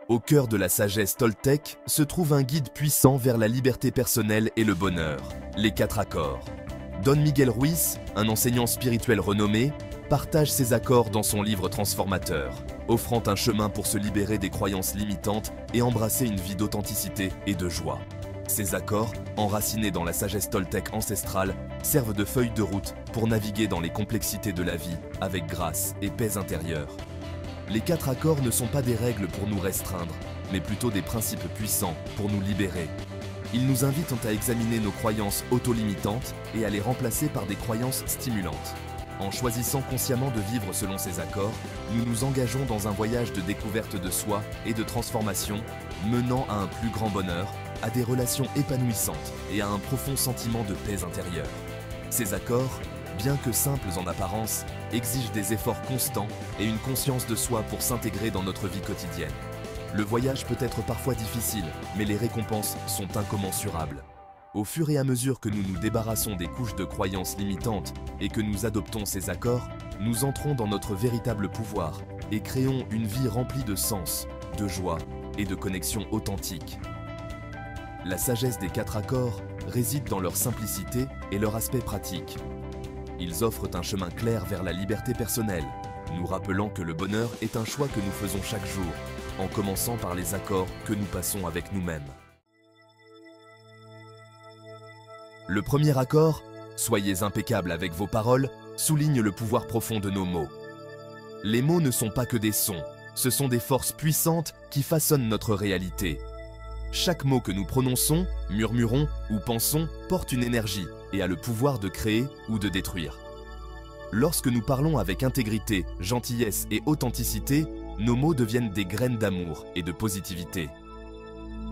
Au cœur de la sagesse Toltec se trouve un guide puissant vers la liberté personnelle et le bonheur, les 4 accords. Don Miguel Ruiz, un enseignant spirituel renommé, partage ces accords dans son livre transformateur, offrant un chemin pour se libérer des croyances limitantes et embrasser une vie d'authenticité et de joie. Ces accords, enracinés dans la sagesse Toltec ancestrale, servent de feuille de route pour naviguer dans les complexités de la vie avec grâce et paix intérieure. Les 4 accords ne sont pas des règles pour nous restreindre, mais plutôt des principes puissants pour nous libérer. Ils nous invitent à examiner nos croyances auto-limitantes et à les remplacer par des croyances stimulantes. En choisissant consciemment de vivre selon ces accords, nous nous engageons dans un voyage de découverte de soi et de transformation, menant à un plus grand bonheur, à des relations épanouissantes et à un profond sentiment de paix intérieure. Ces accords, bien que simples en apparence, exigent des efforts constants et une conscience de soi pour s'intégrer dans notre vie quotidienne. Le voyage peut être parfois difficile, mais les récompenses sont incommensurables. Au fur et à mesure que nous nous débarrassons des couches de croyances limitantes et que nous adoptons ces accords, nous entrons dans notre véritable pouvoir et créons une vie remplie de sens, de joie et de connexion authentique. La sagesse des 4 accords réside dans leur simplicité et leur aspect pratique. Ils offrent un chemin clair vers la liberté personnelle, nous rappelant que le bonheur est un choix que nous faisons chaque jour, en commençant par les accords que nous passons avec nous-mêmes. Le premier accord, soyez impeccable avec vos paroles, souligne le pouvoir profond de nos mots. Les mots ne sont pas que des sons, ce sont des forces puissantes qui façonnent notre réalité. Chaque mot que nous prononçons, murmurons ou pensons porte une énergie et a le pouvoir de créer ou de détruire. Lorsque nous parlons avec intégrité, gentillesse et authenticité, nos mots deviennent des graines d'amour et de positivité.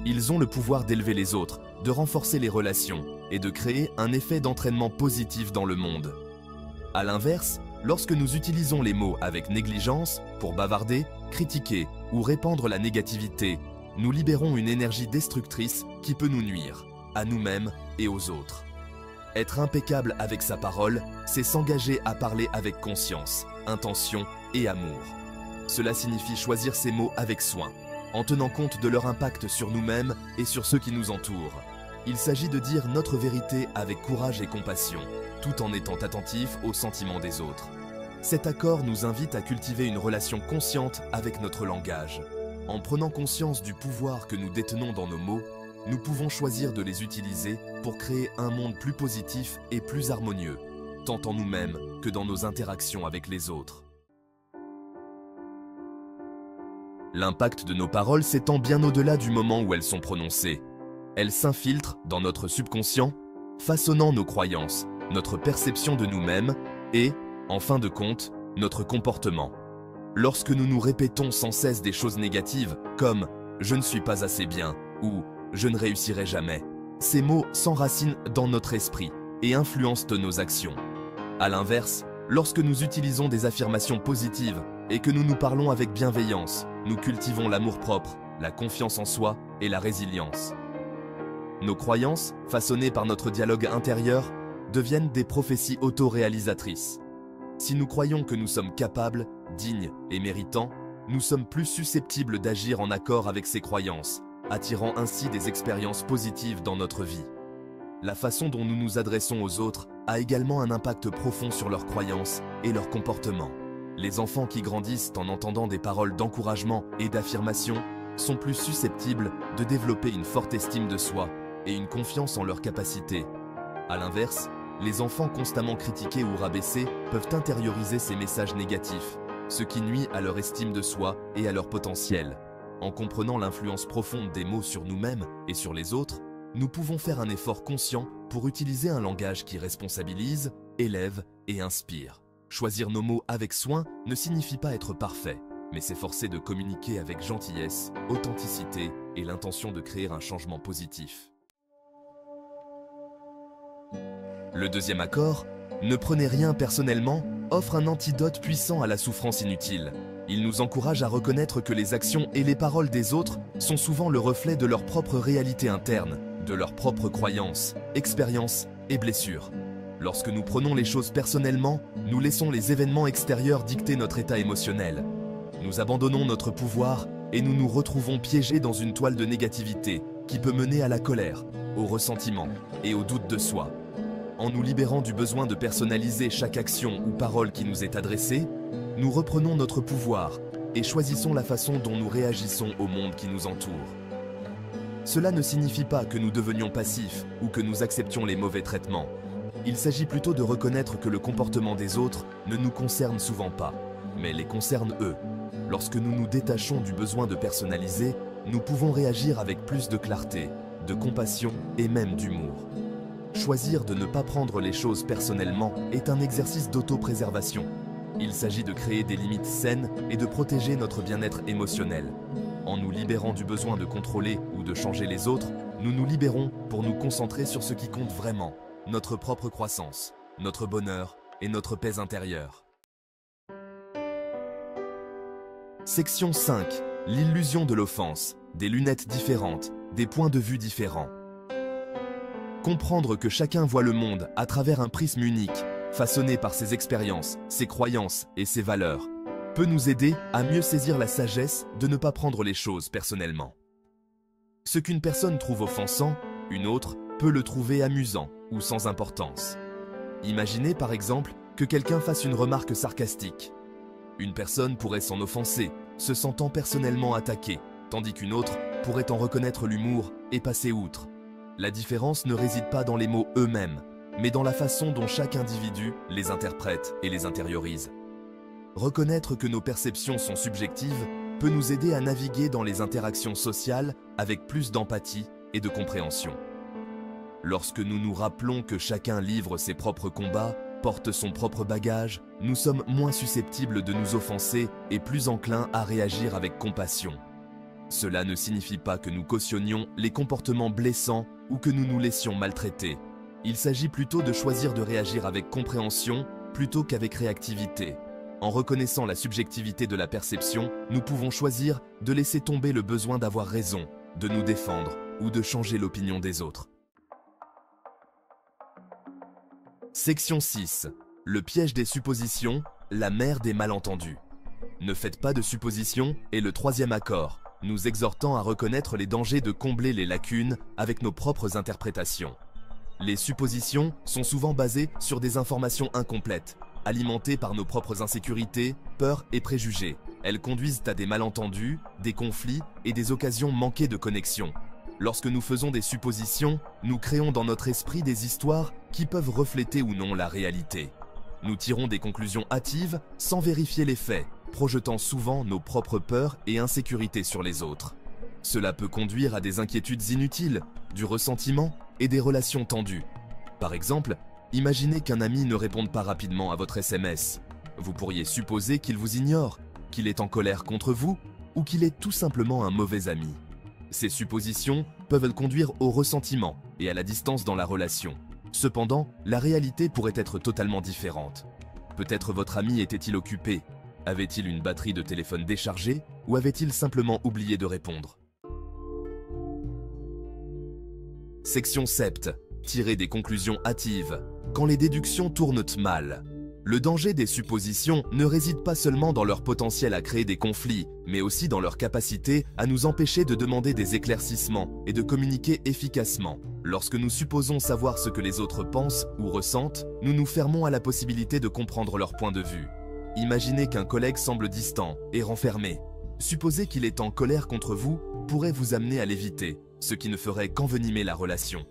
Ils ont le pouvoir d'élever les autres, de renforcer les relations et de créer un effet d'entraînement positif dans le monde. A l'inverse, lorsque nous utilisons les mots avec négligence pour bavarder, critiquer ou répandre la négativité, nous libérons une énergie destructrice qui peut nous nuire, à nous-mêmes et aux autres. Être impeccable avec sa parole, c'est s'engager à parler avec conscience, intention et amour. Cela signifie choisir ses mots avec soin, en tenant compte de leur impact sur nous-mêmes et sur ceux qui nous entourent. Il s'agit de dire notre vérité avec courage et compassion, tout en étant attentif aux sentiments des autres. Cet accord nous invite à cultiver une relation consciente avec notre langage. En prenant conscience du pouvoir que nous détenons dans nos mots, nous pouvons choisir de les utiliser pour créer un monde plus positif et plus harmonieux, tant en nous-mêmes que dans nos interactions avec les autres. L'impact de nos paroles s'étend bien au-delà du moment où elles sont prononcées. Elles s'infiltrent dans notre subconscient, façonnant nos croyances, notre perception de nous-mêmes et, en fin de compte, notre comportement. Lorsque nous nous répétons sans cesse des choses négatives comme « je ne suis pas assez bien » ou « je ne réussirai jamais », ces mots s'enracinent dans notre esprit et influencent nos actions. A l'inverse, lorsque nous utilisons des affirmations positives et que nous nous parlons avec bienveillance, nous cultivons l'amour-propre, la confiance en soi et la résilience. Nos croyances, façonnées par notre dialogue intérieur, deviennent des prophéties auto-réalisatrices. Si nous croyons que nous sommes capables, dignes et méritants, nous sommes plus susceptibles d'agir en accord avec ces croyances, attirant ainsi des expériences positives dans notre vie. La façon dont nous nous adressons aux autres a également un impact profond sur leurs croyances et leur comportement. Les enfants qui grandissent en entendant des paroles d'encouragement et d'affirmation sont plus susceptibles de développer une forte estime de soi et une confiance en leurs capacités. A l'inverse, les enfants constamment critiqués ou rabaissés peuvent intérioriser ces messages négatifs, ce qui nuit à leur estime de soi et à leur potentiel. En comprenant l'influence profonde des mots sur nous-mêmes et sur les autres, nous pouvons faire un effort conscient pour utiliser un langage qui responsabilise, élève et inspire. Choisir nos mots avec soin ne signifie pas être parfait, mais s'efforcer de communiquer avec gentillesse, authenticité et l'intention de créer un changement positif. Le deuxième accord, ne prenez rien personnellement, offre un antidote puissant à la souffrance inutile. Il nous encourage à reconnaître que les actions et les paroles des autres sont souvent le reflet de leur propre réalité interne, de leurs propres croyances, expériences et blessures. Lorsque nous prenons les choses personnellement, nous laissons les événements extérieurs dicter notre état émotionnel. Nous abandonnons notre pouvoir et nous nous retrouvons piégés dans une toile de négativité qui peut mener à la colère, au ressentiment et au doute de soi. En nous libérant du besoin de personnaliser chaque action ou parole qui nous est adressée, nous reprenons notre pouvoir et choisissons la façon dont nous réagissons au monde qui nous entoure. Cela ne signifie pas que nous devenions passifs ou que nous acceptions les mauvais traitements. Il s'agit plutôt de reconnaître que le comportement des autres ne nous concerne souvent pas, mais les concerne eux. Lorsque nous nous détachons du besoin de personnaliser, nous pouvons réagir avec plus de clarté, de compassion et même d'humour. Choisir de ne pas prendre les choses personnellement est un exercice d'auto-préservation. Il s'agit de créer des limites saines et de protéger notre bien-être émotionnel. En nous libérant du besoin de contrôler ou de changer les autres, nous nous libérons pour nous concentrer sur ce qui compte vraiment, notre propre croissance, notre bonheur et notre paix intérieure. Section 5. L'illusion de l'offense, des lunettes différentes, des points de vue différents. Comprendre que chacun voit le monde à travers un prisme unique, façonné par ses expériences, ses croyances et ses valeurs, peut nous aider à mieux saisir la sagesse de ne pas prendre les choses personnellement. Ce qu'une personne trouve offensant, une autre peut le trouver amusant ou sans importance. Imaginez par exemple que quelqu'un fasse une remarque sarcastique. Une personne pourrait s'en offenser, se sentant personnellement attaquée, tandis qu'une autre pourrait en reconnaître l'humour et passer outre. La différence ne réside pas dans les mots eux-mêmes, mais dans la façon dont chaque individu les interprète et les intériorise. Reconnaître que nos perceptions sont subjectives peut nous aider à naviguer dans les interactions sociales avec plus d'empathie et de compréhension. Lorsque nous nous rappelons que chacun livre ses propres combats, porte son propre bagage, nous sommes moins susceptibles de nous offenser et plus enclins à réagir avec compassion. Cela ne signifie pas que nous cautionnions les comportements blessants ou que nous nous laissions maltraiter. Il s'agit plutôt de choisir de réagir avec compréhension plutôt qu'avec réactivité. En reconnaissant la subjectivité de la perception, nous pouvons choisir de laisser tomber le besoin d'avoir raison, de nous défendre ou de changer l'opinion des autres. Section 6. Le piège des suppositions, la mère des malentendus. Ne faites pas de suppositions est le troisième accord, nous exhortant à reconnaître les dangers de combler les lacunes avec nos propres interprétations. Les suppositions sont souvent basées sur des informations incomplètes, alimentées par nos propres insécurités, peurs et préjugés. Elles conduisent à des malentendus, des conflits et des occasions manquées de connexion. Lorsque nous faisons des suppositions, nous créons dans notre esprit des histoires qui peuvent refléter ou non la réalité. Nous tirons des conclusions hâtives sans vérifier les faits, projetant souvent nos propres peurs et insécurités sur les autres. Cela peut conduire à des inquiétudes inutiles, du ressentiment et des relations tendues. Par exemple, imaginez qu'un ami ne réponde pas rapidement à votre SMS. Vous pourriez supposer qu'il vous ignore, qu'il est en colère contre vous ou qu'il est tout simplement un mauvais ami. Ces suppositions peuvent conduire au ressentiment et à la distance dans la relation. Cependant, la réalité pourrait être totalement différente. Peut-être votre ami était-il occupé? Avait-il une batterie de téléphone déchargée ou avait-il simplement oublié de répondre? Section 7. Tirer des conclusions hâtives. Quand les déductions tournent mal. Le danger des suppositions ne réside pas seulement dans leur potentiel à créer des conflits, mais aussi dans leur capacité à nous empêcher de demander des éclaircissements et de communiquer efficacement. Lorsque nous supposons savoir ce que les autres pensent ou ressentent, nous nous fermons à la possibilité de comprendre leur point de vue. Imaginez qu'un collègue semble distant et renfermé. Supposer qu'il est en colère contre vous pourrait vous amener à l'éviter, ce qui ne ferait qu'envenimer la relation.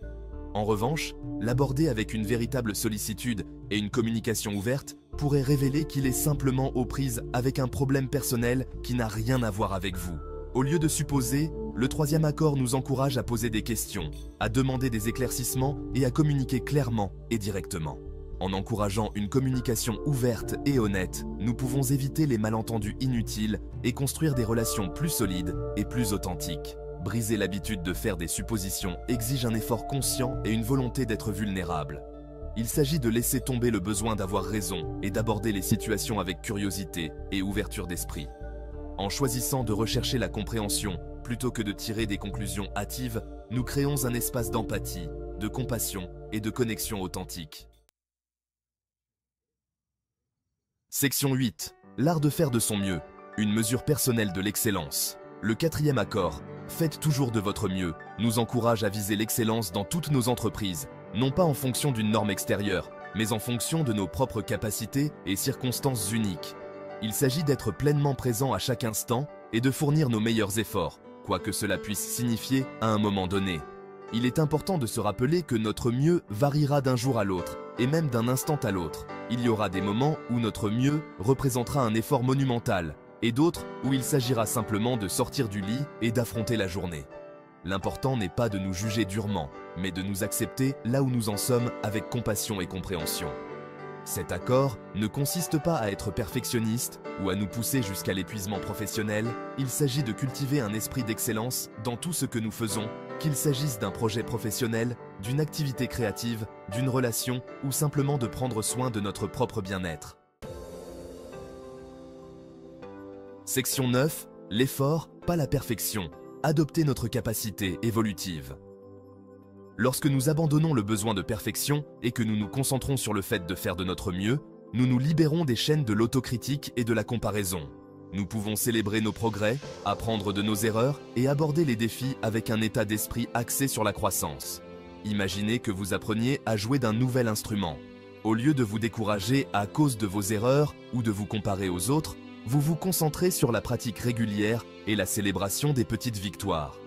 En revanche, l'aborder avec une véritable sollicitude et une communication ouverte pourrait révéler qu'il est simplement aux prises avec un problème personnel qui n'a rien à voir avec vous. Au lieu de supposer, le troisième accord nous encourage à poser des questions, à demander des éclaircissements et à communiquer clairement et directement. En encourageant une communication ouverte et honnête, nous pouvons éviter les malentendus inutiles et construire des relations plus solides et plus authentiques. Briser l'habitude de faire des suppositions exige un effort conscient et une volonté d'être vulnérable. Il s'agit de laisser tomber le besoin d'avoir raison et d'aborder les situations avec curiosité et ouverture d'esprit. En choisissant de rechercher la compréhension plutôt que de tirer des conclusions hâtives, nous créons un espace d'empathie, de compassion et de connexion authentique. Section 8. L'art de faire de son mieux. Une mesure personnelle de l'excellence. Le quatrième accord, faites toujours de votre mieux, nous encourage à viser l'excellence dans toutes nos entreprises, non pas en fonction d'une norme extérieure, mais en fonction de nos propres capacités et circonstances uniques. Il s'agit d'être pleinement présent à chaque instant et de fournir nos meilleurs efforts, quoi que cela puisse signifier à un moment donné. Il est important de se rappeler que notre mieux variera d'un jour à l'autre, et même d'un instant à l'autre. Il y aura des moments où notre mieux représentera un effort monumental, et d'autres où il s'agira simplement de sortir du lit et d'affronter la journée. L'important n'est pas de nous juger durement, mais de nous accepter là où nous en sommes avec compassion et compréhension. Cet accord ne consiste pas à être perfectionniste ou à nous pousser jusqu'à l'épuisement professionnel, il s'agit de cultiver un esprit d'excellence dans tout ce que nous faisons, qu'il s'agisse d'un projet professionnel, d'une activité créative, d'une relation ou simplement de prendre soin de notre propre bien-être. Section 9. L'effort, pas la perfection. Adopter notre capacité évolutive. Lorsque nous abandonnons le besoin de perfection et que nous nous concentrons sur le fait de faire de notre mieux, nous nous libérons des chaînes de l'autocritique et de la comparaison. Nous pouvons célébrer nos progrès, apprendre de nos erreurs et aborder les défis avec un état d'esprit axé sur la croissance. Imaginez que vous appreniez à jouer d'un nouvel instrument. Au lieu de vous décourager à cause de vos erreurs ou de vous comparer aux autres, vous vous concentrez sur la pratique régulière et la célébration des petites victoires.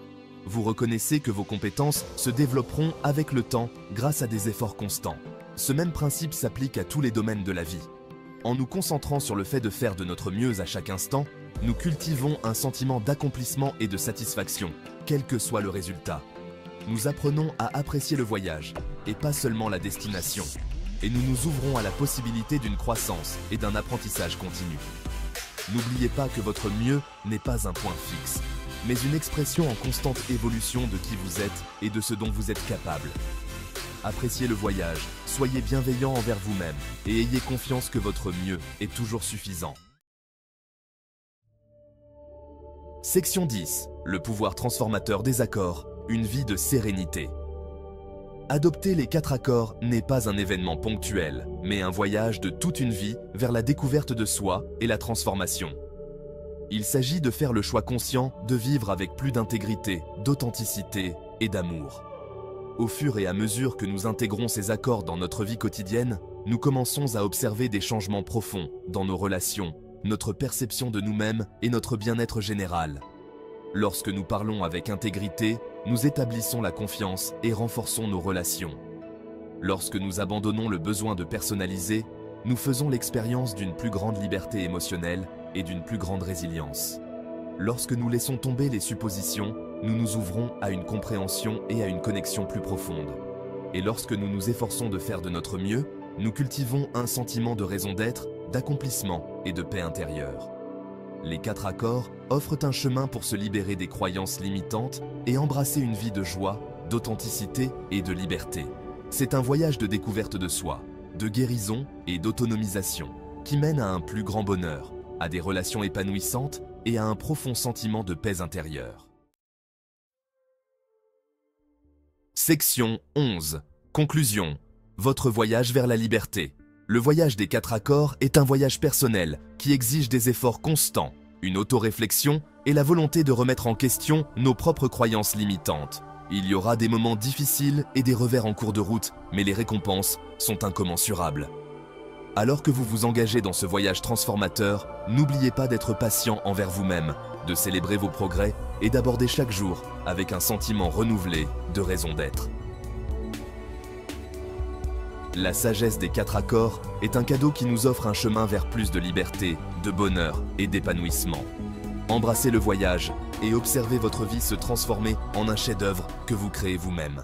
Vous reconnaissez que vos compétences se développeront avec le temps grâce à des efforts constants. Ce même principe s'applique à tous les domaines de la vie. En nous concentrant sur le fait de faire de notre mieux à chaque instant, nous cultivons un sentiment d'accomplissement et de satisfaction, quel que soit le résultat. Nous apprenons à apprécier le voyage, et pas seulement la destination. Et nous nous ouvrons à la possibilité d'une croissance et d'un apprentissage continu. N'oubliez pas que votre mieux n'est pas un point fixe, mais une expression en constante évolution de qui vous êtes et de ce dont vous êtes capable. Appréciez le voyage, soyez bienveillant envers vous-même et ayez confiance que votre mieux est toujours suffisant. Section 10. Le pouvoir transformateur des accords, une vie de sérénité. Adopter les 4 accords n'est pas un événement ponctuel, mais un voyage de toute une vie vers la découverte de soi et la transformation. Il s'agit de faire le choix conscient de vivre avec plus d'intégrité, d'authenticité et d'amour. Au fur et à mesure que nous intégrons ces accords dans notre vie quotidienne, nous commençons à observer des changements profonds dans nos relations, notre perception de nous-mêmes et notre bien-être général. Lorsque nous parlons avec intégrité, nous établissons la confiance et renforçons nos relations. Lorsque nous abandonnons le besoin de personnaliser, nous faisons l'expérience d'une plus grande liberté émotionnelle et d'une plus grande résilience. Lorsque nous laissons tomber les suppositions, nous nous ouvrons à une compréhension et à une connexion plus profonde. Et lorsque nous nous efforçons de faire de notre mieux, nous cultivons un sentiment de raison d'être, d'accomplissement et de paix intérieure. Les 4 accords offrent un chemin pour se libérer des croyances limitantes et embrasser une vie de joie, d'authenticité et de liberté. C'est un voyage de découverte de soi, de guérison et d'autonomisation qui mène à un plus grand bonheur, à des relations épanouissantes et à un profond sentiment de paix intérieure. Section 11. Conclusion. Votre voyage vers la liberté. Le voyage des 4 accords est un voyage personnel qui exige des efforts constants, une auto-réflexion et la volonté de remettre en question nos propres croyances limitantes. Il y aura des moments difficiles et des revers en cours de route, mais les récompenses sont incommensurables. Alors que vous vous engagez dans ce voyage transformateur, n'oubliez pas d'être patient envers vous-même, de célébrer vos progrès et d'aborder chaque jour avec un sentiment renouvelé de raison d'être. La sagesse des 4 accords est un cadeau qui nous offre un chemin vers plus de liberté, de bonheur et d'épanouissement. Embrassez le voyage et observez votre vie se transformer en un chef-d'œuvre que vous créez vous-même.